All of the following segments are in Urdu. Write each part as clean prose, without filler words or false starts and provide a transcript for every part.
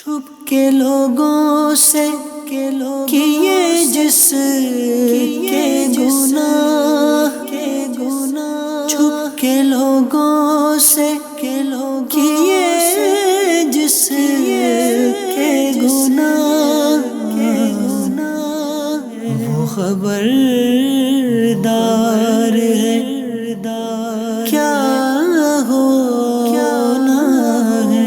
چھپ کے لوگوں سے کیے جس کے گناہ چھپ کے لوگوں سے کیے جس کے گناہ وہ خبردار ہے کیا ہونا ہے۔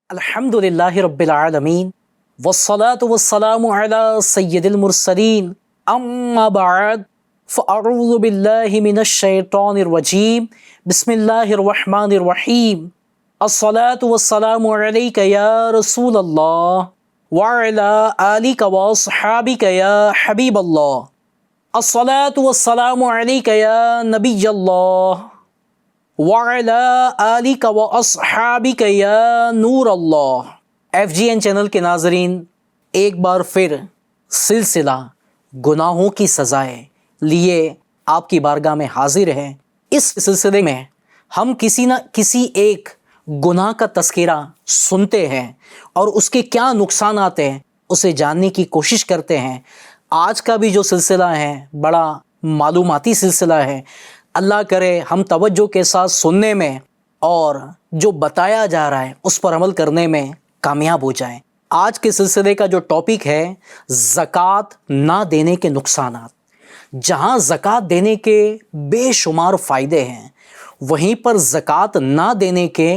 الحمدللہ رب العالمین والصلاة والسلام علی سید المرسلین اما بعد فاعوذ باللہ من الشیطان الرجیم بسم اللہ الرحمن الرحیم الصلاة والسلام علیک یا رسول اللہ وعلی آلک واصحابک یا حبیب اللہ الصلاة والسلام علیک یا نبی اللہ وعلی آلک واصحابک یا نور اللہ۔ FGN چینل کے ناظرین، ایک بار پھر سلسلہ گناہوں کی سزائیں لیے آپ کی بارگاہ میں حاضر ہیں۔ اس سلسلے میں ہم کسی نہ کسی ایک گناہ کا تذکرہ سنتے ہیں اور اس کے کیا نقصانات ہیں اسے جاننے کی کوشش کرتے ہیں۔ آج کا بھی جو سلسلہ ہے بڑا معلوماتی سلسلہ ہے۔ اللہ کرے ہم توجہ کے ساتھ سننے میں اور جو بتایا جا رہا ہے اس پر عمل کرنے میں کامیاب ہو جائیں۔ آج کے سلسلے کا جو ٹاپک ہے زکوٰۃ نہ دینے کے نقصانات۔ جہاں زکوٰۃ دینے کے بے شمار فائدے ہیں وہیں پر زکوٰۃ نہ دینے کے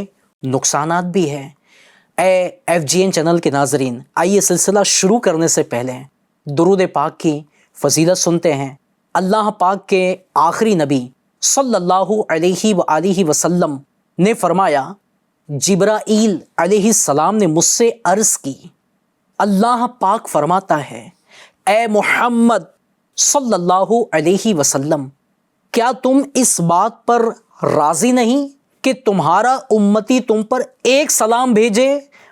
نقصانات بھی ہیں۔ اے FGN چینل کے ناظرین، آئیے سلسلہ شروع کرنے سے پہلے درود پاک کی فضیلت سنتے ہیں۔ اللہ پاک کے آخری نبی صلی اللہ علیہ وآلہ وسلم نے فرمایا، جبرائیل علیہ السلام نے مجھ سے عرض کی، اللہ پاک فرماتا ہے، اے محمد صلی اللہ علیہ وسلم، کیا تم اس بات پر راضی نہیں کہ تمہارا امتی تم پر ایک سلام بھیجے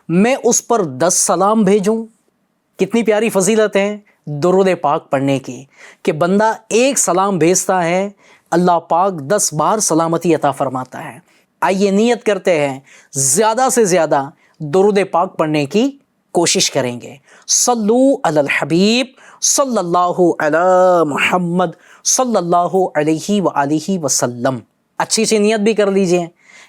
میں اس پر 10 سلام بھیجوں؟ کتنی پیاری فضیلت ہے درود پاک پڑھنے کی کہ بندہ ایک سلام بھیجتا ہے اللہ پاک 10 بار سلامتی عطا فرماتا ہے۔ آئیے نیت کرتے ہیں زیادہ سے زیادہ درود پاک پڑھنے کی کوشش کریں گے۔ صلو علی الحبیب صلی اللہ علی محمد صلی اللہ علیہ وآلہ وسلم۔ اچھی سی نیت بھی کر لیجئے۔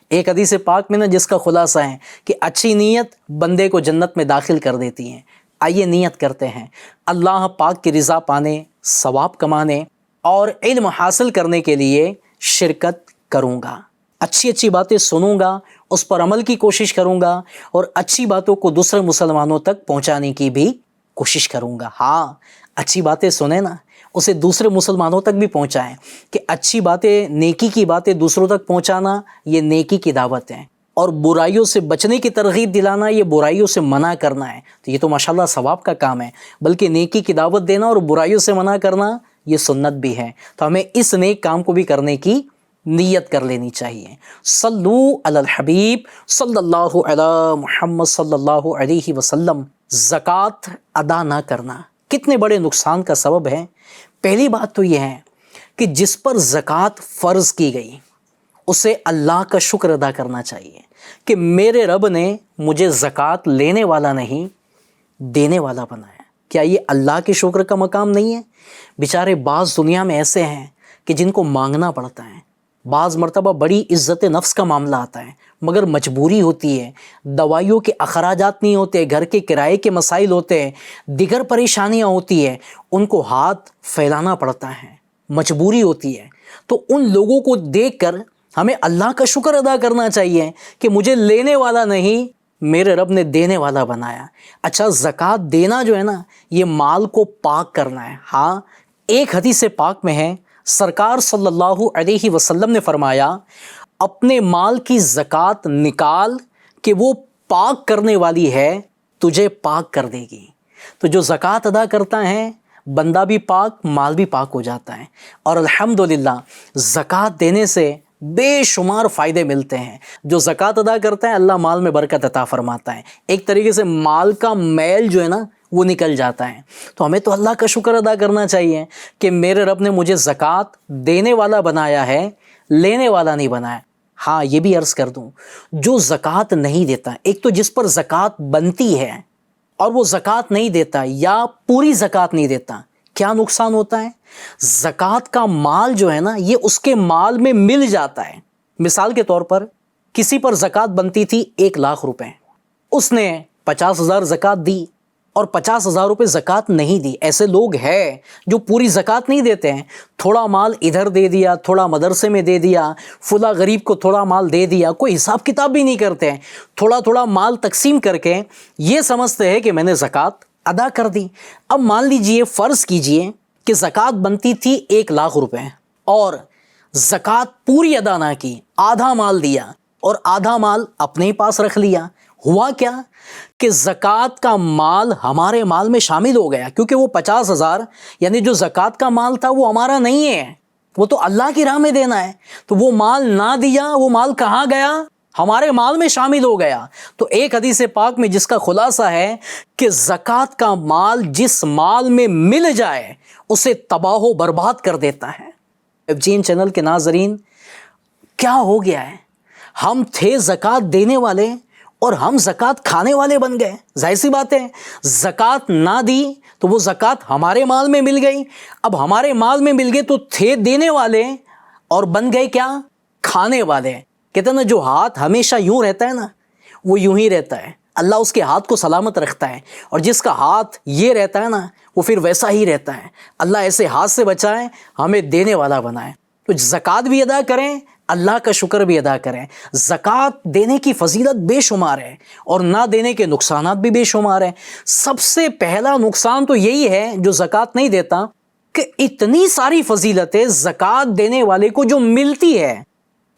ایک حدیث پاک میں جس کا خلاصہ ہے کہ اچھی نیت بندے کو جنت میں داخل کر دیتی ہے۔ آئیے نیت کرتے ہیں اللہ پاک کی رضا پانے، ثواب کمانے اور علم حاصل کرنے کے لیے شرکت کروں گا۔ اچھی اچھی باتیں سنوں گا، اس پر عمل کی کوشش کروں گا اور اچھی باتوں کو دوسرے مسلمانوں تک پہنچانے کی بھی کوشش کروں گا۔ ہاں، اچھی باتیں سنیں نا، اسے دوسرے مسلمانوں تک بھی پہنچائیں کہ اچھی باتیں، نیکی کی باتیں دوسروں تک پہنچانا یہ نیکی کی دعوت ہے، اور برائیوں سے بچنے کی ترغیب دلانا یہ برائیوں سے منع کرنا ہے۔ تو یہ تو ماشاءاللہ ثواب کا کام ہے، بلکہ نیکی کی دعوت دینا اور برائیوں سے منع کرنا یہ سنت بھی ہے۔ تو ہمیں اس نیک کام کو بھی کرنے کی نیت کر لینی چاہیے۔ صلو علی الحبیب صلی اللہ علی محمد صلی اللہ علیہ وسلم۔ زکوٰۃ ادا نہ کرنا کتنے بڑے نقصان کا سبب ہے۔ پہلی بات تو یہ ہے کہ جس پر زکوٰۃ فرض کی گئی اسے اللہ کا شکر ادا کرنا چاہیے کہ میرے رب نے مجھے زکوٰۃ لینے والا نہیں دینے والا بنایا۔ کیا یہ اللہ کے شکر کا مقام نہیں ہے؟ بیچارے بعض دنیا میں ایسے ہیں کہ جن کو مانگنا پڑتا ہے، بعض مرتبہ بڑی عزت نفس کا معاملہ آتا ہے مگر مجبوری ہوتی ہے، دوائیوں کے اخراجات نہیں ہوتے، گھر کے کرائے کے مسائل ہوتے ہیں، دیگر پریشانیاں ہوتی ہیں، ان کو ہاتھ پھیلانا پڑتا ہے، مجبوری ہوتی ہے۔ تو ان لوگوں کو دیکھ کر ہمیں اللہ کا شکر ادا کرنا چاہیے کہ مجھے لینے والا نہیں میرے رب نے دینے والا بنایا۔ اچھا، زکوٰۃ دینا جو ہے نا یہ مال کو پاک کرنا ہے۔ ہاں، ایک حدیث پاک میں ہے سرکار صلی اللہ علیہ وسلم نے فرمایا، اپنے مال کی زکوٰۃ نکال کہ وہ پاک کرنے والی ہے، تجھے پاک کر دے گی۔ تو جو زکوٰۃ ادا کرتا ہے بندہ بھی پاک، مال بھی پاک ہو جاتا ہے۔ اور الحمدللہ زکوٰۃ دینے سے بے شمار فائدے ملتے ہیں۔ جو زکوٰۃ ادا کرتا ہے اللہ مال میں برکت عطا فرماتا ہے، ایک طریقے سے مال کا میل جو ہے نا وہ نکل جاتا ہے۔ تو ہمیں تو اللہ کا شکر ادا کرنا چاہیے کہ میرے رب نے مجھے زکوٰۃ دینے والا بنایا ہے، لینے والا نہیں بنایا۔ ہاں یہ بھی عرض کر دوں، جو زکوٰۃ نہیں دیتا، ایک تو جس پر زکوٰۃ بنتی ہے اور وہ زکوٰۃ نہیں دیتا یا پوری زکوٰۃ نہیں دیتا، کیا نقصان ہوتا ہے؟ زکوٰۃ کا مال جو ہے نا یہ اس کے مال میں مل جاتا ہے۔ مثال کے طور پر کسی پر زکوٰۃ بنتی تھی 1,00,000 روپے، اس نے 50,000 زکوٰۃ دی اور 50,000 روپے زکوٰۃ نہیں دی۔ ایسے لوگ ہیں جو پوری زکوٰۃ نہیں دیتے ہیں، تھوڑا مال ادھر دے دیا، تھوڑا مدرسے میں دے دیا، فلاں غریب کو تھوڑا مال دے دیا، کوئی حساب کتاب بھی نہیں کرتے ہیں، تھوڑا تھوڑا مال تقسیم کر کے یہ سمجھتے ہیں کہ میں نے زکوٰۃ ادا کر دی۔ اب مان لیجئے، فرض کیجئے کہ زکوٰۃ بنتی تھی 1,00,000 روپے اور زکوٰۃ پوری ادا نہ کی، آدھا مال دیا اور آدھا مال اپنے ہی پاس رکھ لیا۔ ہوا کیا کہ زکوٰۃ کا مال ہمارے مال میں شامل ہو گیا، کیونکہ وہ 50,000 یعنی جو زکوٰۃ کا مال تھا وہ ہمارا نہیں ہے، وہ تو اللہ کی راہ میں دینا ہے، تو وہ مال نہ دیا، وہ مال کہاں گیا؟ ہمارے مال میں شامل ہو گیا۔ تو ایک حدیث پاک میں جس کا خلاصہ ہے کہ زکوٰۃ کا مال جس مال میں مل جائے اسے تباہ و برباد کر دیتا ہے۔ FGN چینل کے ناظرین، کیا ہو گیا ہے؟ ہم تھے زکوٰۃ دینے والے اور ہم زکوٰۃ کھانے والے بن گئے۔ ظاہر سی بات ہے، زکوٰۃ نہ دی تو وہ زکوٰۃ ہمارے مال میں مل گئی، اب ہمارے مال میں مل گئے تو تھے دینے والے اور بن گئے کیا؟ کھانے والے۔ کہتے ہیں نا، جو ہاتھ ہمیشہ یوں رہتا ہے نا وہ یوں ہی رہتا ہے، اللہ اس کے ہاتھ کو سلامت رکھتا ہے، اور جس کا ہاتھ یہ رہتا ہے نا وہ پھر ویسا ہی رہتا ہے۔ اللہ ایسے ہاتھ سے بچائے، ہمیں دینے والا بنائے۔ تو زکوٰۃ بھی ادا کریں، اللہ کا شکر بھی ادا کریں۔ زکوٰۃ دینے کی فضیلت بے شمار ہے اور نہ دینے کے نقصانات بھی بے شمار ہیں۔ سب سے پہلا نقصان تو یہی ہے جو زکوٰۃ نہیں دیتا، کہ اتنی ساری فضیلتیں زکوٰۃ دینے والے کو جو ملتی ہے،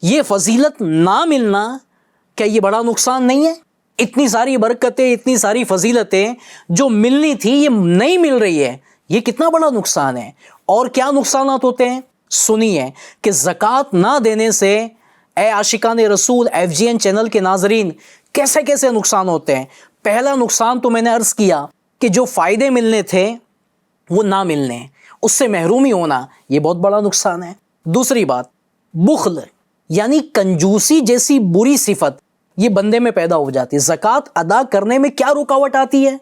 یہ فضیلت نہ ملنا کیا یہ بڑا نقصان نہیں ہے؟ اتنی ساری برکتیں، اتنی ساری فضیلتیں جو ملنی تھی یہ نہیں مل رہی ہے، یہ کتنا بڑا نقصان ہے۔ اور کیا نقصانات ہوتے ہیں سنیے، کہ زکوٰۃ نہ دینے سے اے عاشقان رسول FGN چینل کے ناظرین کیسے کیسے نقصان ہوتے ہیں۔ پہلا نقصان تو میں نے عرض کیا کہ جو فائدے ملنے تھے وہ نہ ملنے، اس سے محرومی ہونا، یہ بہت بڑا نقصان ہے۔ دوسری بات، بخل یعنی کنجوسی جیسی بری صفت یہ بندے میں پیدا ہو جاتی ہے۔ زکوٰۃ ادا کرنے میں کیا رکاوٹ آتی ہے؟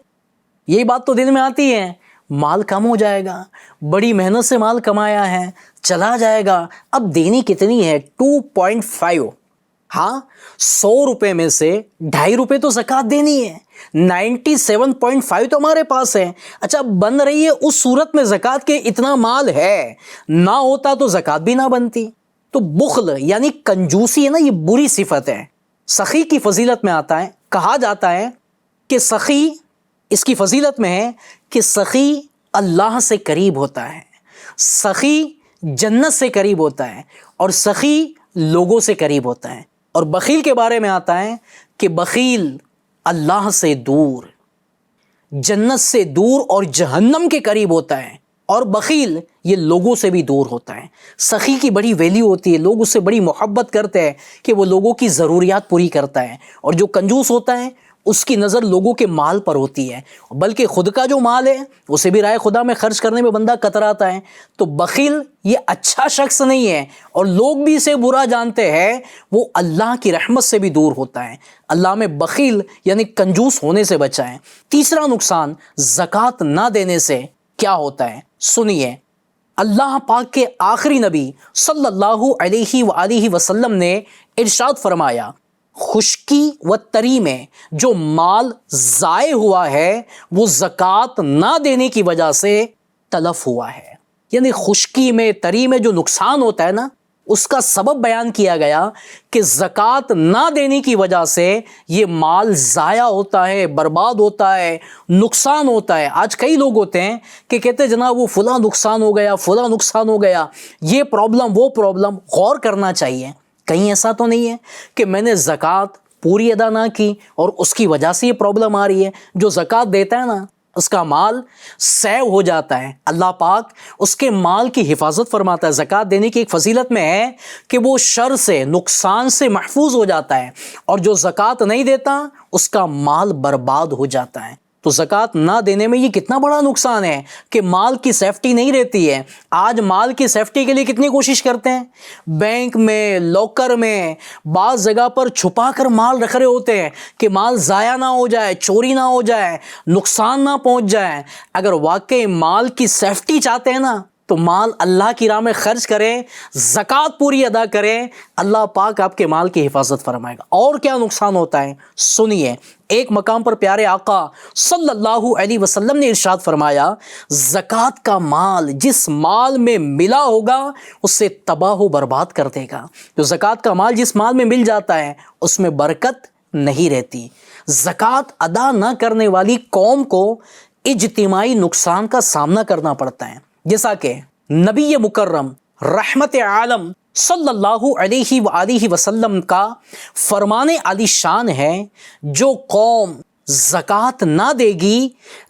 یہی بات تو دل میں آتی ہے، مال کم ہو جائے گا، بڑی محنت سے مال کمایا ہے، چلا جائے گا، اب دینی کتنی ہے؟ 2.5۔ ہاں، 100 روپے میں سے 2.5 روپے تو زکوٰۃ دینی ہے، 97.5 تو ہمارے پاس ہے۔ اچھا، بن رہی ہے اس صورت میں زکوٰۃ کے اتنا مال ہے، نہ ہوتا تو زکوٰۃ بھی نہ بنتی۔ تو بخل یعنی کنجوسی ہے نا، یہ بری صفت ہے۔ سخی کی فضیلت میں آتا ہے، کہا جاتا ہے کہ سخی، اس کی فضیلت میں ہے کہ سخی اللہ سے قریب ہوتا ہے، سخی جنت سے قریب ہوتا ہے، اور سخی لوگوں سے قریب ہوتا ہے۔ اور بخیل کے بارے میں آتا ہے کہ بخیل اللہ سے دور، جنت سے دور اور جہنم کے قریب ہوتا ہے، اور بخیل یہ لوگوں سے بھی دور ہوتا ہے۔ سخی کی بڑی ویلیو ہوتی ہے، لوگ اس سے بڑی محبت کرتے ہیں کہ وہ لوگوں کی ضروریات پوری کرتا ہے، اور جو کنجوس ہوتا ہے اس کی نظر لوگوں کے مال پر ہوتی ہے، بلکہ خود کا جو مال ہے اسے بھی رائے خدا میں خرچ کرنے میں بندہ کتراتا ہے۔ تو بخیل یہ اچھا شخص نہیں ہے، اور لوگ بھی اسے برا جانتے ہیں، وہ اللہ کی رحمت سے بھی دور ہوتا ہے۔ اللہ میں بخیل یعنی کنجوس ہونے سے بچائیں۔ تیسرا نقصان زکوٰۃ نہ دینے سے کیا ہوتا ہے سنیے۔ اللہ پاک کے آخری نبی صلی اللہ علیہ وآلہ وسلم نے ارشاد فرمایا، خشکی و تری میں جو مال ضائع ہوا ہے وہ زکوٰۃ نہ دینے کی وجہ سے تلف ہوا ہے۔ یعنی خشکی میں، تری میں جو نقصان ہوتا ہے نا، اس کا سبب بیان کیا گیا کہ زکوٰۃ نہ دینے کی وجہ سے یہ مال ضائع ہوتا ہے، برباد ہوتا ہے، نقصان ہوتا ہے۔ آج کئی لوگ ہوتے ہیں کہ کہتے ہیں جناب وہ فلاں نقصان ہو گیا، فلاں نقصان ہو گیا، یہ پرابلم، وہ پرابلم۔ غور کرنا چاہیے، کہیں ایسا تو نہیں ہے کہ میں نے زکوٰۃ پوری ادا نہ کی اور اس کی وجہ سے یہ پرابلم آ رہی ہے۔ جو زکوٰۃ دیتا ہے نا اس کا مال سیو ہو جاتا ہے، اللہ پاک اس کے مال کی حفاظت فرماتا ہے۔ زکوٰۃ دینے کی ایک فضیلت میں ہے کہ وہ شر سے، نقصان سے محفوظ ہو جاتا ہے، اور جو زکوٰۃ نہیں دیتا اس کا مال برباد ہو جاتا ہے۔ تو زکوٰۃ نہ دینے میں یہ کتنا بڑا نقصان ہے کہ مال کی سیفٹی نہیں رہتی ہے۔ آج مال کی سیفٹی کے لیے کتنی کوشش کرتے ہیں، بینک میں، لاکر میں، بعض جگہ پر چھپا کر مال رکھ رہے ہوتے ہیں کہ مال ضائع نہ ہو جائے، چوری نہ ہو جائے، نقصان نہ پہنچ جائے۔ اگر واقعی مال کی سیفٹی چاہتے ہیں نا تو مال اللہ کی راہ میں خرچ کریں، زکوٰۃ پوری ادا کریں، اللہ پاک آپ کے مال کی حفاظت فرمائے گا۔ اور کیا نقصان ہوتا ہے سنیے، ایک مقام پر پیارے آقا صلی اللہ علیہ وسلم نے ارشاد فرمایا، زکوٰۃ کا مال جس مال میں ملا ہوگا اسے تباہ و برباد کر دے گا۔ تو زکوٰۃ کا مال جس مال میں مل جاتا ہے اس میں برکت نہیں رہتی۔ زکوٰۃ ادا نہ کرنے والی قوم کو اجتماعی نقصان کا سامنا کرنا پڑتا ہے، جیسا کہ نبی مکرم رحمت عالم صلی اللہ علیہ وآلہ وسلم کا فرمان عالی شان ہے، جو قوم زکوٰۃ نہ دے گی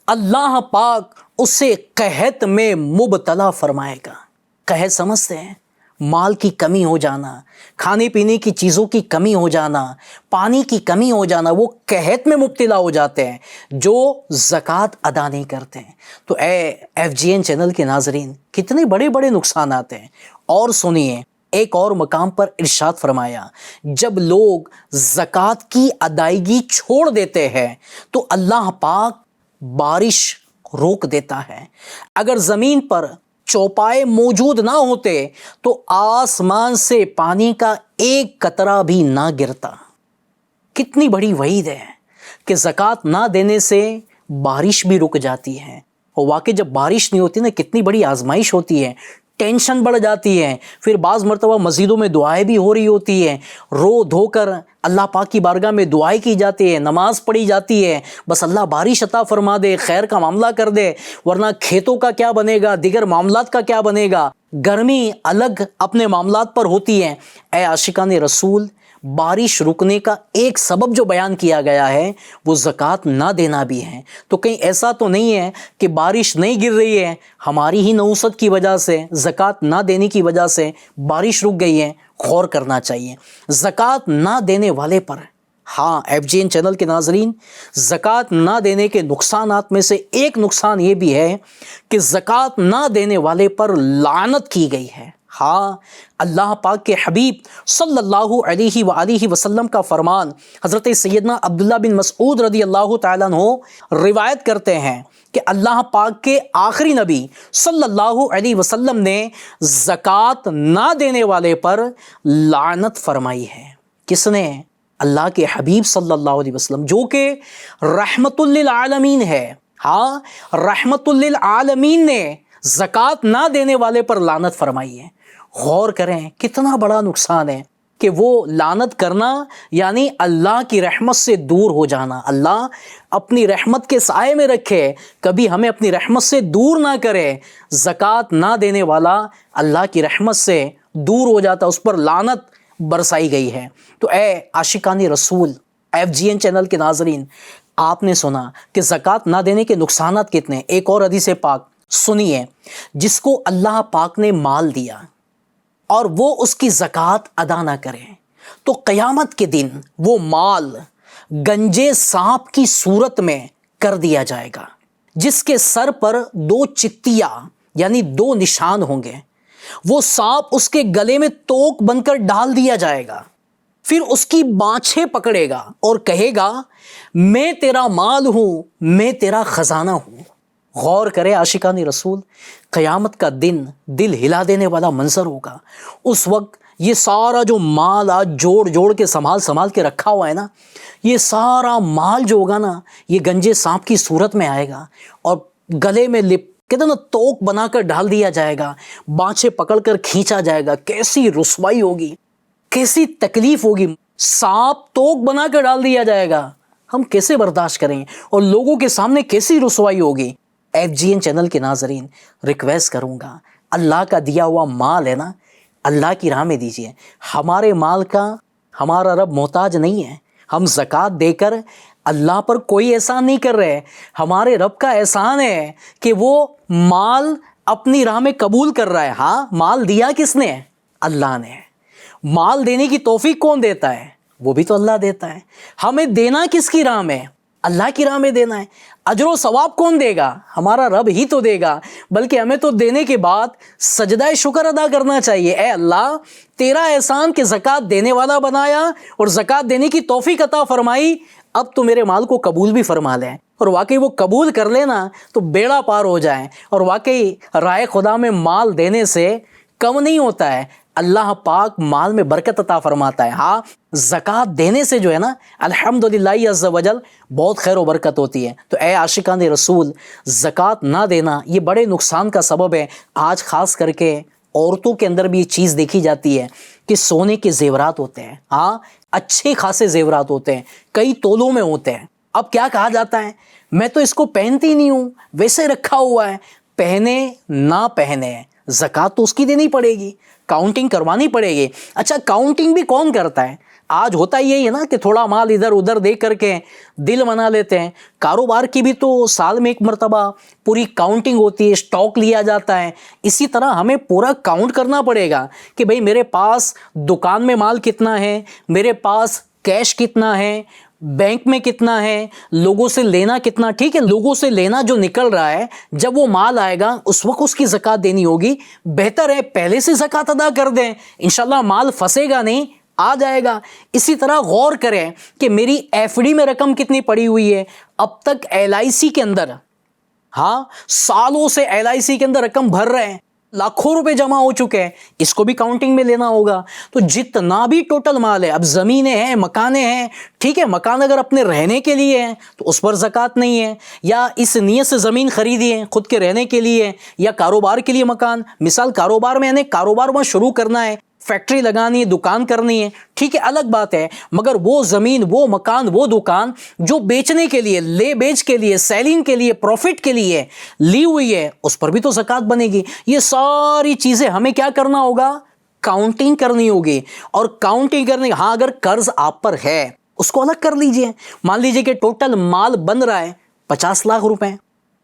اللہ پاک اسے قحط میں مبتلا فرمائے گا۔ قحط سمجھتے ہیں؟ مال کی کمی ہو جانا، کھانے پینے کی چیزوں کی کمی ہو جانا، پانی کی کمی ہو جانا، وہ قحط میں مبتلا ہو جاتے ہیں جو زکوٰۃ ادا نہیں کرتے ہیں۔ تو اے FGN چینل کے ناظرین، کتنے بڑے بڑے نقصانات ہیں۔ اور سنیے، ایک اور مقام پر ارشاد فرمایا، جب لوگ زکوٰۃ کی ادائیگی چھوڑ دیتے ہیں تو اللہ پاک بارش روک دیتا ہے۔ اگر زمین پر چوپائے موجود نہ ہوتے تو آسمان سے پانی کا ایک قطرہ بھی نہ گرتا۔ کتنی بڑی وعید ہے کہ زکوٰۃ نہ دینے سے بارش بھی رک جاتی ہے۔ اور واقعی جب بارش نہیں ہوتی نا، کتنی بڑی آزمائش ہوتی ہے، ٹینشن بڑھ جاتی ہے۔ پھر بعض مرتبہ مسجدوں میں دعائیں بھی ہو رہی ہوتی ہیں، رو دھو کر اللہ پاک کی بارگاہ میں دعائیں کی جاتی ہے، نماز پڑھی جاتی ہے، بس اللہ بارش عطا فرما دے، خیر کا معاملہ کر دے، ورنہ کھیتوں کا کیا بنے گا، دیگر معاملات کا کیا بنے گا۔ گرمی الگ اپنے معاملات پر ہوتی ہے۔ اے عاشقان رسول، بارش رکنے کا ایک سبب جو بیان کیا گیا ہے وہ زکوٰۃ نہ دینا بھی ہے۔ تو کہیں ایسا تو نہیں ہے کہ بارش نہیں گر رہی ہے، ہماری ہی نحوست کی وجہ سے، زکوٰۃ نہ دینے کی وجہ سے بارش رک گئی ہے؟ غور کرنا چاہیے زکوٰۃ نہ دینے والے پر۔ ہاں FGN چینل کے ناظرین، زکوٰۃ نہ دینے کے نقصانات میں سے ایک نقصان یہ بھی ہے کہ زکوٰۃ نہ دینے والے پر لعنت کی گئی ہے۔ ہاں، اللہ پاک کے حبیب صلی اللہ علیہ وآلہ وسلم کا فرمان حضرت سیدنا عبداللہ بن مسعود رضی اللہ تعالیٰ عنہ روایت کرتے ہیں کہ اللہ پاک کے آخری نبی صلی اللہ علیہ وسلم نے زکوٰۃ نہ دینے والے پر لعنت فرمائی ہے۔ کس نے؟ اللہ کے حبیب صلی اللہ علیہ وسلم، جو کہ رحمت للعالمین ہے۔ ہاں، رحمت للعالمین نے زکوٰۃ نہ دینے والے پر لعنت فرمائی ہے۔ غور کریں کتنا بڑا نقصان ہے کہ وہ لعنت کرنا یعنی اللہ کی رحمت سے دور ہو جانا۔ اللہ اپنی رحمت کے سائے میں رکھے، کبھی ہمیں اپنی رحمت سے دور نہ کرے۔ زکوٰۃ نہ دینے والا اللہ کی رحمت سے دور ہو جاتا، اس پر لعنت برسائی گئی ہے۔ تو اے عاشقان رسول، FGN چینل کے ناظرین، آپ نے سنا کہ زکوٰۃ نہ دینے کے نقصانات کتنے۔ ایک اور حدیث پاک سنیے، جس کو اللہ پاک نے مال دیا اور وہ اس کی زکوٰۃ ادا نہ کرے تو قیامت کے دن وہ مال گنجے سانپ کی صورت میں کر دیا جائے گا، جس کے سر پر 2 چتیاں یعنی 2 نشان ہوں گے۔ وہ سانپ اس کے گلے میں توک بن کر ڈال دیا جائے گا، پھر اس کی بانچھیں پکڑے گا اور کہے گا، میں تیرا مال ہوں، میں تیرا خزانہ ہوں۔ غور کرے عاشقان رسول، قیامت کا دن دل ہلا دینے والا منظر ہوگا۔ اس وقت یہ سارا جو مال آج جوڑ کے سنبھال کے رکھا ہوا ہے نا، یہ سارا مال جو ہوگا نا، یہ گنجے سانپ کی صورت میں آئے گا اور گلے میں کہتے نا توک بنا کر ڈال دیا جائے گا، بانچھیں پکڑ کر کھینچا جائے گا۔ کیسی رسوائی ہوگی، کیسی تکلیف ہوگی۔ سانپ توک بنا کر ڈال دیا جائے گا، ہم کیسے برداشت کریں، اور لوگوں کے سامنے کیسی رسوائی ہوگی۔ FGN چینل کے ناظرین، ریکویسٹ کروں گا، اللہ کا دیا ہوا مال ہے نا، اللہ کی راہ میں دیجیے۔ ہمارے مال کا ہمارا رب محتاج نہیں ہے۔ ہم زکوٰۃ دے کر اللہ پر کوئی احسان نہیں کر رہے، ہمارے رب کا احسان ہے کہ وہ مال اپنی راہ میں قبول کر رہا ہے۔ ہاں، مال دیا کس نے؟ اللہ نے۔ مال دینے کی توفیق کون دیتا ہے؟ وہ بھی تو اللہ دیتا ہے۔ ہمیں دینا کس کی راہ میں؟ اللہ کی راہ میں دینا ہے. اجر و ثواب کون دے گا؟ ہمارا رب ہی تو دے گا. بلکہ ہمیں تو دینے کے بعد سجدہ شکر ادا کرنا چاہیے. اے اللہ تیرا احسان کہ زکوٰۃ دینے والا بنایا اور زکوٰۃ دینے کی توفیق عطا فرمائی. اب تو میرے مال کو قبول بھی فرما لیں. اور واقعی وہ قبول کر لینا تو بیڑا پار ہو جائے. اور واقعی رائے خدا میں مال دینے سے کم نہیں ہوتا ہے. اللہ پاک مال میں برکت عطا فرماتا ہے. ہاں زکوٰۃ دینے سے جو ہے نا الحمدللہ عز وجل بہت خیر و برکت ہوتی ہے. تو اے عاشقان رسول، زکوٰۃ نہ دینا یہ بڑے نقصان کا سبب ہے. آج خاص کر کے عورتوں کے اندر بھی یہ چیز دیکھی جاتی ہے کہ سونے کے زیورات ہوتے ہیں. ہاں اچھے خاصے زیورات ہوتے ہیں، کئی تولوں میں ہوتے ہیں. اب کیا کہا جاتا ہے، میں تو اس کو پہنتی نہیں ہوں، ویسے رکھا ہوا ہے. پہنے نہ پہنے زکوٰۃ تو اس کی دینی پڑے گی، کاؤنٹنگ کروانی پڑے گی. اچھا کاؤنٹنگ بھی کون کرتا ہے؟ آج ہوتا یہی ہے نا کہ تھوڑا مال ادھر ادھر دے کر کے دل بنا لیتے ہیں. کاروبار کی بھی تو سال میں ایک مرتبہ پوری کاؤنٹنگ ہوتی ہے، اسٹاک لیا جاتا ہے. اسی طرح ہمیں پورا کاؤنٹ کرنا پڑے گا کہ بھئی میرے پاس دکان میں مال کتنا ہے، میرے پاس کیش کتنا ہے، بینک میں کتنا ہے، لوگوں سے لینا کتنا. ٹھیک ہے، لوگوں سے لینا جو نکل رہا ہے جب وہ مال آئے گا اس وقت اس کی زکوٰۃ دینی ہوگی. بہتر ہے پہلے سے زکوٰۃ ادا کر دیں، انشاءاللہ مال پھنسے گا نہیں، آ جائے گا. اسی طرح غور کریں کہ میری ایف ڈی میں رقم کتنی پڑی ہوئی ہے. اب تک ایل آئی سی کے اندر سالوں سے ایل آئی سی کے اندر رقم بھر رہے ہیں، لاکھوں روپے جمع ہو چکے ہیں، اس کو بھی کاؤنٹنگ میں لینا ہوگا. تو جتنا بھی ٹوٹل مال ہے، اب زمینیں ہیں، مکانیں ہیں، ٹھیک ہے، مکان اگر اپنے رہنے کے لیے ہیں تو اس پر زکوٰۃ نہیں ہے، یا اس نیت سے زمین خریدی ہے خود کے رہنے کے لیے یا کاروبار کے لیے مکان. مثال کاروبار میں یعنی کاروبار وہاں شروع کرنا ہے، فیکٹری لگانی ہے، دکان کرنی ہے، ٹھیک ہے، الگ بات ہے. مگر وہ زمین، وہ مکان، وہ دکان جو بیچنے کے لیے، لے بیچ کے لیے، سیلنگ کے لیے، پروفٹ کے لیے لی ہوئی ہے، اس پر بھی تو زکوٰۃ بنے گی. یہ ساری چیزیں ہمیں کیا کرنا ہوگا؟ کاؤنٹنگ کرنی ہوگی. اور کاؤنٹنگ کرنے، ہاں اگر قرض آپ پر ہے اس کو الگ کر لیجئے. مان لیجئے کہ ٹوٹل مال بن رہا ہے 50 لاکھ روپے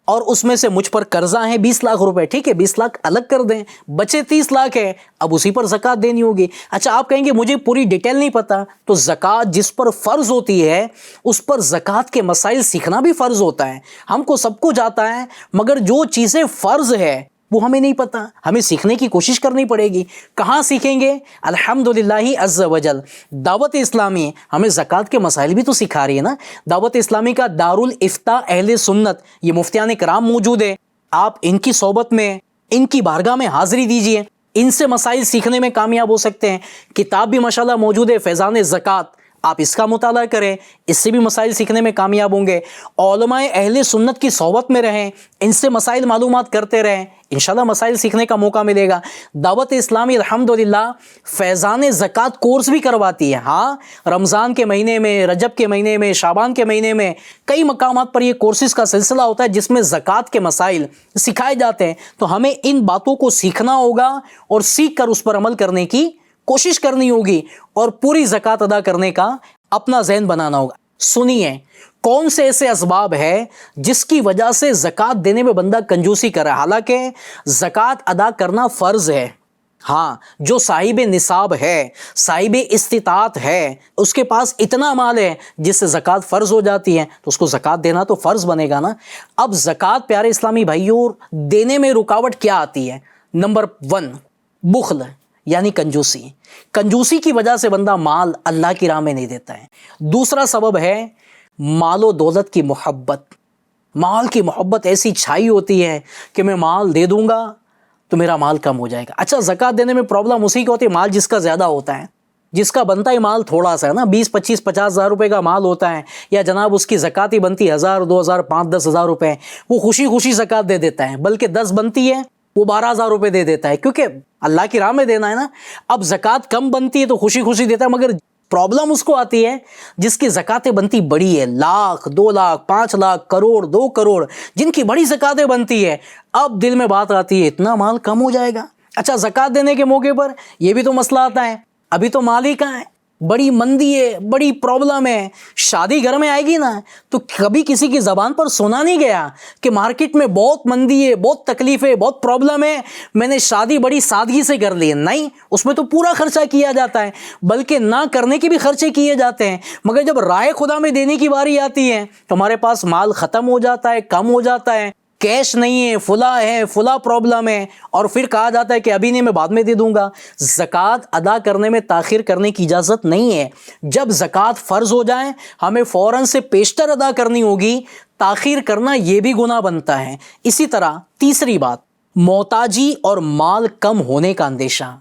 اور اس میں سے مجھ پر قرضہ ہیں 20 لاکھ روپے. ٹھیک ہے، 20 لاکھ الگ کر دیں، بچے 30 لاکھ ہے، اب اسی پر زکوٰۃ دینی ہوگی. اچھا آپ کہیں گے مجھے پوری ڈیٹیل نہیں پتا، تو زکوٰۃ جس پر فرض ہوتی ہے اس پر زکوٰۃ کے مسائل سیکھنا بھی فرض ہوتا ہے. ہم کو سب کچھ آتا ہے مگر جو چیزیں فرض ہے وہ ہمیں نہیں پتا، ہمیں سیکھنے کی کوشش کرنی پڑے گی. کہاں سیکھیں گے؟ الحمدللہ عز وجل دعوت اسلامی ہمیں زکوٰۃ کے مسائل بھی تو سکھا رہی ہے نا. دعوت اسلامی کا دارالافتاء اہل سنت، یہ مفتیان کرام موجود ہے. آپ ان کی صحبت میں، ان کی بارگاہ میں حاضری دیجئے، ان سے مسائل سیکھنے میں کامیاب ہو سکتے ہیں. کتاب بھی ماشاءاللہ موجود ہے فیضان زکوٰۃ، آپ اس کا مطالعہ کریں، اس سے بھی مسائل سیکھنے میں کامیاب ہوں گے. علماء اہل سنت کی صحبت میں رہیں، ان سے مسائل معلومات کرتے رہیں، انشاءاللہ مسائل سیکھنے کا موقع ملے گا. دعوت اسلامی الحمدللہ فیضان زکوٰۃ کورس بھی کرواتی ہے. ہاں رمضان کے مہینے میں، رجب کے مہینے میں، شعبان کے مہینے میں کئی مقامات پر یہ کورسز کا سلسلہ ہوتا ہے جس میں زکوٰۃ کے مسائل سکھائے جاتے ہیں. تو ہمیں ان باتوں کو سیکھنا ہوگا اور سیکھ کر اس پر عمل کرنے کی کوشش کرنی ہوگی اور پوری زکوٰۃ ادا کرنے کا اپنا ذہن بنانا ہوگا. سنیے کون سے ایسے اسباب ہے جس کی وجہ سے زکوٰۃ دینے میں بندہ کنجوسی کر رہا ہے، حالانکہ زکوٰۃ ادا کرنا فرض ہے. ہاں جو صاحب نصاب ہے، صاحب استطاعت ہے، اس کے پاس اتنا مال ہے جس سے زکوٰۃ فرض ہو جاتی ہے تو اس کو زکوٰۃ دینا تو فرض بنے گا نا. اب زکوٰۃ پیارے اسلامی بھائیوں دینے میں رکاوٹ کیا آتی ہے؟ نمبر 1 بخل یعنی کنجوسی. کنجوسی کی وجہ سے بندہ مال اللہ کی راہ میں نہیں دیتا ہے. دوسرا سبب ہے مال و دولت کی محبت. مال کی محبت ایسی چھائی ہوتی ہے کہ میں مال دے دوں گا تو میرا مال کم ہو جائے گا. اچھا زکوٰۃ دینے میں پرابلم اسی کی ہوتی ہے مال جس کا زیادہ ہوتا ہے، جس کا بنتا ہے مال تھوڑا سا ہے نا، 20 25 50 ہزار روپے کا مال ہوتا ہے، یا جناب اس کی زکوٰۃ ہی بنتی 1000 2000 5 10 ہزار روپے، وہ خوشی خوشی زکوٰۃ دے دیتا ہے. بلکہ 10 بنتی ہے وہ 12,000 روپے دے دیتا ہے کیونکہ اللہ کی راہ میں دینا ہے نا. اب زکوٰۃ کم بنتی ہے تو خوشی خوشی دیتا ہے، مگر پرابلم اس کو آتی ہے جس کی زکوٰۃیں بنتی بڑی ہے، لاکھ 2 لاکھ 5 لاکھ کروڑ 2 کروڑ جن کی بڑی زکوٰۃیں بنتی ہے. اب دل میں بات آتی ہے اتنا مال کم ہو جائے گا. اچھا زکوٰۃ دینے کے موقع پر یہ بھی تو مسئلہ آتا ہے، ابھی تو مال ہی کہاں ہے، بڑی مندی ہے، بڑی پرابلم ہے، شادی گھر میں آئے گی نا تو کبھی کسی کی زبان پر سنا نہیں گیا کہ مارکیٹ میں بہت مندی ہے، بہت تکلیف ہے، بہت پرابلم ہے، میں نے شادی بڑی سادگی سے کر لی ہے. نہیں، اس میں تو پورا خرچہ کیا جاتا ہے، بلکہ نہ کرنے کے بھی خرچے کیے جاتے ہیں. مگر جب رائے خدا میں دینے کی باری آتی ہے تو ہمارے پاس مال ختم ہو جاتا ہے، کم ہو جاتا ہے، کیش نہیں ہے، فلاں پرابلم ہے، اور پھر کہا جاتا ہے کہ ابھی نہیں، میں بعد میں دے دوں گا. زکوٰۃ ادا کرنے میں تاخیر کرنے کی اجازت نہیں ہے. جب زکوٰۃ فرض ہو جائے ہمیں فوراً سے پیشتر ادا کرنی ہوگی، تاخیر کرنا یہ بھی گناہ بنتا ہے. اسی طرح تیسری بات، محتاجی اور مال کم ہونے کا اندیشہ.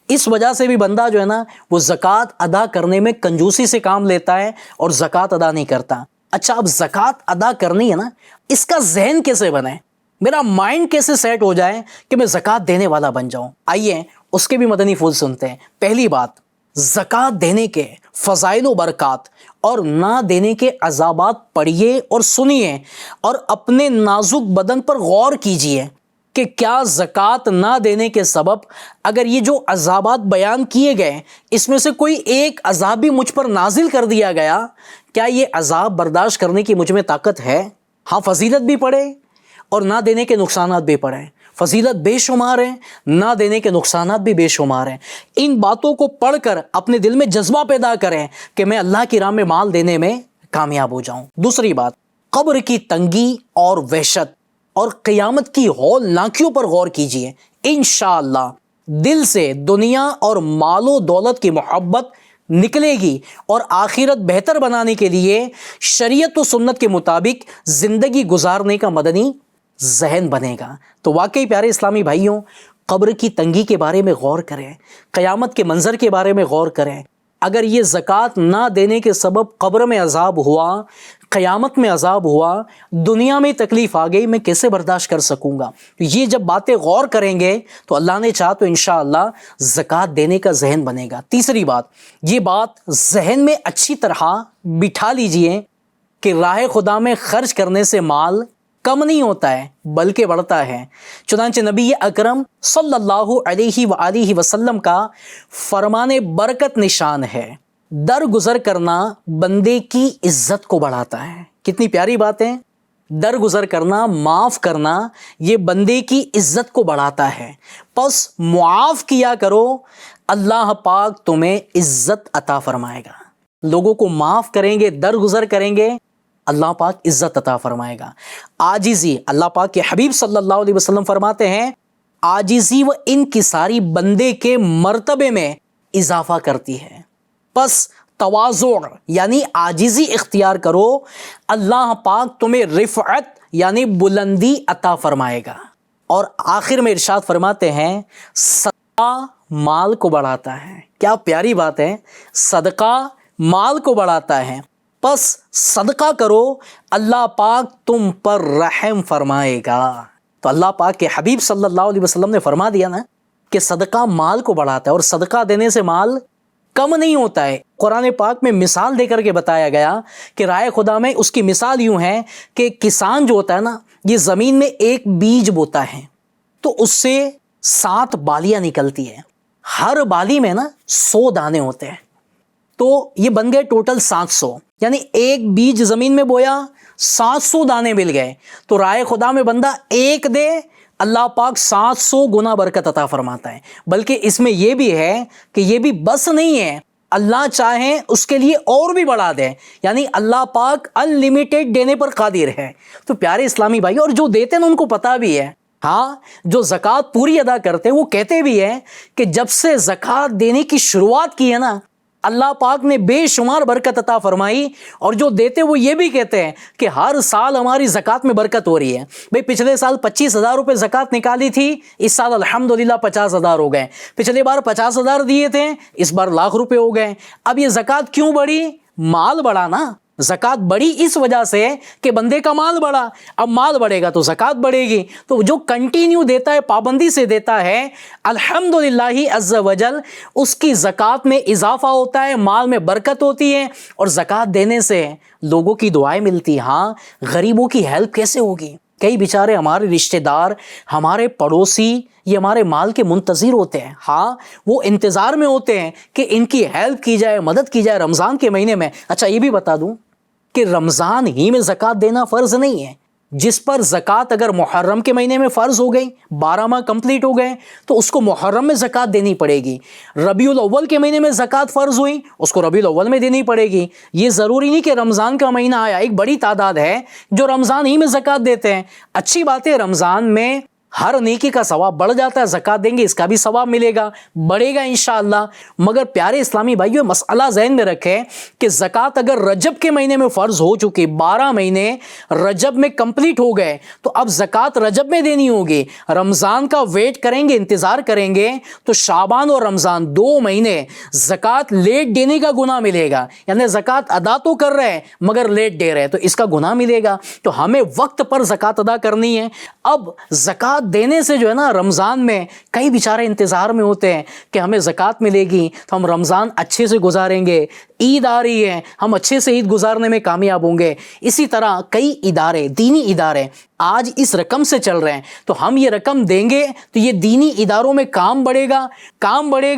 اس وجہ سے بھی بندہ جو ہے نا وہ زکوٰۃ ادا کرنے میں کنجوسی سے کام لیتا ہے اور زکوٰۃ ادا نہیں کرتا. اچھا، اب زکوٰۃ ادا کرنی ہے نا، اس کا ذہن کیسے بنے، میرا مائنڈ کیسے سیٹ ہو جائے کہ میں زکوٰۃ دینے والا بن جاؤں. آئیے اس کے بھی مدنی پھول سنتے ہیں. پہلی بات، زکوٰۃ دینے کے فضائل و برکات اور نہ دینے کے عذابات پڑھیے اور سنیے، اور اپنے نازک بدن پر غور کیجیے کہ کیا زکوٰۃ نہ دینے کے سبب اگر یہ جو عذابات بیان کیے گئے اس میں سے کوئی ایک عذاب بھی مجھ پر نازل کر دیا گیا، کیا یہ عذاب برداشت کرنے کی مجھ میں طاقت ہے؟ ہاں، فضیلت بھی پڑھے اور نہ دینے کے نقصانات بھی پڑھیں. فضیلت بے شمار ہیں، نہ دینے کے نقصانات بھی بے شمار ہیں. ان باتوں کو پڑھ کر اپنے دل میں جذبہ پیدا کریں کہ میں اللہ کی راہ میں مال دینے میں کامیاب ہو جاؤں. دوسری بات، قبر کی تنگی اور وحشت اور قیامت کی ہولناکیوں پر غور کیجیے. انشاءاللہ دل سے دنیا اور مال و دولت کی محبت نکلے گی اور آخرت بہتر بنانے کے لیے شریعت و سنت کے مطابق زندگی گزارنے کا مدنی ذہن بنے گا. تو واقعی پیارے اسلامی بھائیوں، قبر کی تنگی کے بارے میں غور کریں، قیامت کے منظر کے بارے میں غور کریں. اگر یہ زکوٰۃ نہ دینے کے سبب قبر میں عذاب ہوا، قیامت میں عذاب ہوا، دنیا میں تکلیف آ گئی، میں کیسے برداشت کر سکوں گا؟ یہ جب باتیں غور کریں گے تو اللہ نے چاہا تو انشاءاللہ زکوٰۃ دینے کا ذہن بنے گا. تیسری بات، یہ بات ذہن میں اچھی طرح بٹھا لیجئے کہ راہ خدا میں خرچ کرنے سے مال کم نہیں ہوتا ہے بلکہ بڑھتا ہے. چنانچہ نبی اکرم صلی اللہ علیہ وآلہ وسلم کا فرمان برکت نشان ہے، درگزر کرنا بندے کی عزت کو بڑھاتا ہے. کتنی پیاری بات ہے، درگزر کرنا، معاف کرنا، یہ بندے کی عزت کو بڑھاتا ہے. پس معاف کیا کرو، اللہ پاک تمہیں عزت عطا فرمائے گا. لوگوں کو معاف کریں گے، درگزر کریں گے، اللہ پاک عزت عطا فرمائے گا. عاجزی، اللہ پاک کے حبیب صلی اللہ علیہ وسلم فرماتے ہیں عاجزی و انکساری بندے کے مرتبے میں اضافہ کرتی ہے. پس تواضع یعنی عاجزی اختیار کرو، اللہ پاک تمہیں رفعت یعنی بلندی عطا فرمائے گا. اور آخر میں ارشاد فرماتے ہیں صدقہ مال کو بڑھاتا ہے. کیا پیاری بات ہے، صدقہ مال کو بڑھاتا ہے. پس صدقہ کرو، اللہ پاک تم پر رحم فرمائے گا. تو اللہ پاک کے حبیب صلی اللہ علیہ وسلم نے فرما دیا نا کہ صدقہ مال کو بڑھاتا ہے، اور صدقہ دینے سے مال کم نہیں ہوتا ہے. قرآن پاک میں مثال دے کر کے بتایا گیا کہ راہ خدا میں اس کی مثال یوں ہے کہ کسان جو ہوتا ہے نا، یہ زمین میں ایک بیج بوتا ہے تو اس سے 7 بالیاں نکلتی ہیں، ہر بالی میں نا 100 دانے ہوتے ہیں، تو یہ بن گئے ٹوٹل 700. یعنی ایک بیج زمین میں بویا، 700 دانے مل گئے. تو راہ خدا میں بندہ ایک دے، اللہ پاک 700 گنا برکت عطا فرماتا ہے. بلکہ اس میں یہ بھی ہے کہ یہ بھی بس نہیں ہے، اللہ چاہیں اس کے لیے اور بھی بڑھا دے. یعنی اللہ پاک انلمیٹڈ دینے پر قادر ہے. تو پیارے اسلامی بھائی، اور جو دیتے ہیں ان کو پتہ بھی ہے، ہاں جو زکوٰۃ پوری ادا کرتے ہیں وہ کہتے بھی ہیں کہ جب سے زکوٰۃ دینے کی شروعات کی ہے نا، اللہ پاک نے بے شمار برکت عطا فرمائی. اور جو دیتے وہ یہ بھی کہتے ہیں کہ ہر سال ہماری زکوٰۃ میں برکت ہو رہی ہے. بھئی پچھلے سال 25,000 روپے زکوٰۃ نکالی تھی، اس سال الحمدللہ 50,000 ہو گئے. پچھلے بار 50,000 دیے تھے، اس بار لاکھ روپے ہو گئے. اب یہ زکوٰۃ کیوں بڑھی؟ مال بڑھا نا. زکوٰۃ بڑھی اس وجہ سے کہ بندے کا مال بڑھا. اب مال بڑھے گا تو زکوٰۃ بڑھے گی. تو جو کنٹینیو دیتا ہے، پابندی سے دیتا ہے، الحمدللہ عز وجل اس کی زکوٰۃ میں اضافہ ہوتا ہے، مال میں برکت ہوتی ہے. اور زکوٰۃ دینے سے لوگوں کی دعائیں ملتی. ہاں، غریبوں کی ہیلپ کیسے ہوگی؟ کئی بیچارے ہمارے رشتہ دار، ہمارے پڑوسی، یہ ہمارے مال کے منتظر ہوتے ہیں، ہاں وہ انتظار میں ہوتے ہیں کہ ان کی ہیلپ کی جائے، مدد کی جائے رمضان کے مہینے میں۔ اچھا یہ بھی بتا دوں کہ رمضان ہی میں زکوٰۃ دینا فرض نہیں ہے۔ جس پر زکوٰۃ اگر محرم کے مہینے میں فرض ہو گئی، 12 ماہ کمپلیٹ ہو گئے، تو اس کو محرم میں زکوٰۃ دینی پڑے گی۔ ربیع الاول کے مہینے میں زکوٰۃ فرض ہوئی، اس کو ربیع الاول میں دینی پڑے گی۔ یہ ضروری نہیں کہ رمضان کا مہینہ آیا، ایک بڑی تعداد ہے جو رمضان ہی میں زکوٰۃ دیتے ہیں۔ اچھی بات ہے، رمضان میں ہر نیکی کا ثواب بڑھ جاتا ہے، زکوٰۃ دیں گے اس کا بھی ثواب ملے گا، بڑھے گا انشاءاللہ۔ مگر پیارے اسلامی بھائیو، مسئلہ ذہن میں رکھیں کہ زکوٰۃ اگر رجب کے مہینے میں فرض ہو چکی، 12 مہینے رجب میں کمپلیٹ ہو گئے، تو اب زکوٰۃ رجب میں دینی ہوگی۔ رمضان کا ویٹ کریں گے، انتظار کریں گے، تو شعبان اور رمضان 2 مہینے زکوٰۃ لیٹ دینے کا گناہ ملے گا۔ یعنی زکوٰۃ ادا تو کر رہے ہیں مگر لیٹ دے رہے ہیں، تو اس کا گناہ ملے گا۔ تو ہمیں وقت پر زکوٰۃ ادا کرنی ہے۔ اب زکوٰۃ دینے سے جو ہے نا، رمضان میں کئی بیچارے انتظار میں ہوتے ہیں کہ ہمیں زکوٰۃ ملے گی تو ہم رمضان اچھے سے گزاریں گے، عید آ رہی ہے ہم اچھے سے عید گزارنے میں کامیاب ہوں گے۔ اسی طرح کئی ادارے، دینی ادارے آج اس رقم سے چل رہے ہیں، تو ہم یہ رقم دیں گے تو یہ دینی اداروں میں کام بڑھے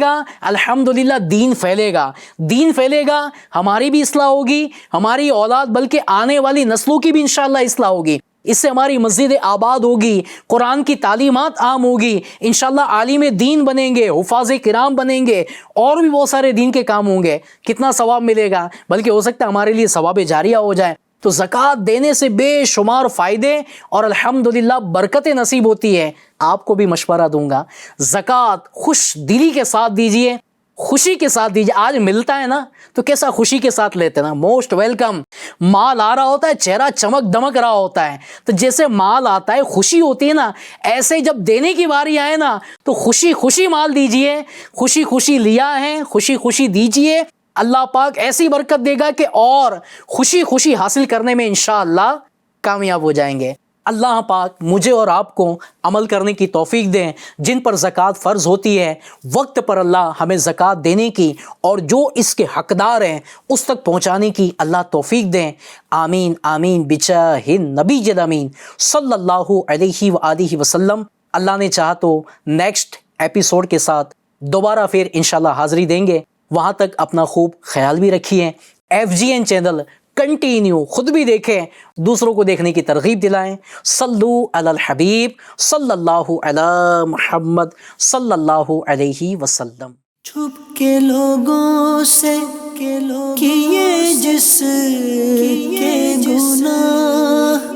گا، الحمدللہ دین پھیلے گا، ہماری بھی اصلاح ہوگی، ہماری اولاد بلکہ آنے والی نسلوں کی بھی انشاءاللہ اصلاح ہوگی۔ اس سے ہماری مسجد آباد ہوگی، قرآن کی تعلیمات عام ہوگی، انشاءاللہ عالم دین بنیں گے، حفاظ کرام بنیں گے، اور بھی بہت سارے دین کے کام ہوں گے۔ کتنا ثواب ملے گا، بلکہ ہو سکتا ہے ہمارے لیے ثواب جاریہ ہو جائے۔ تو زکوٰۃ دینے سے بے شمار فائدے اور الحمدللہ برکتیں نصیب ہوتی ہے۔ آپ کو بھی مشورہ دوں گا، زکوٰۃ خوش دلی کے ساتھ دیجئے، خوشی کے ساتھ دیجئے۔ آج ملتا ہے نا تو کیسا خوشی کے ساتھ لیتے نا، موسٹ ویلکم۔ مال آ رہا ہوتا ہے، چہرہ چمک دمک رہا ہوتا ہے، تو جیسے مال آتا ہے خوشی ہوتی ہے نا، ایسے جب دینے کی باری آئے نا تو خوشی خوشی مال دیجئے، خوشی خوشی لیا ہے، خوشی خوشی دیجئے۔ اللہ پاک ایسی برکت دے گا کہ اور خوشی خوشی حاصل کرنے میں انشاءاللہ کامیاب ہو جائیں گے۔ اللہ پاک مجھے اور آپ کو عمل کرنے کی توفیق دیں۔ جن پر زکوٰۃ فرض ہوتی ہے، وقت پر اللہ ہمیں زکوٰۃ دینے کی اور جو اس کے حقدار ہیں اس تک پہنچانے کی اللہ توفیق دیں۔ آمین آمین بجاہ النبی الامین صلی اللہ علیہ وآلہ وسلم۔ اللہ نے چاہا تو نیکسٹ ایپیسوڈ کے ساتھ دوبارہ پھر انشاءاللہ حاضری دیں گے۔ وہاں تک اپنا خوب خیال بھی رکھیے۔ FGN چینل کنٹینیو خود بھی دیکھیں، دوسروں کو دیکھنے کی ترغیب دلائیں۔ صلو علی الحبیب صلی اللہ علی محمد صلی اللہ علیہ وسلم۔ چھپ کے لوگوں سے کیے جس کے گناہ،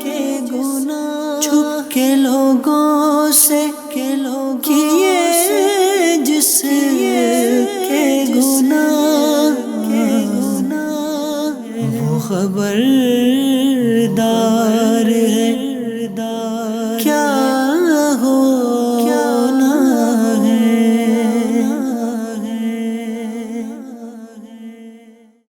چھپ کے لوگوں سے کیے جس کے گناہ، وہ خبر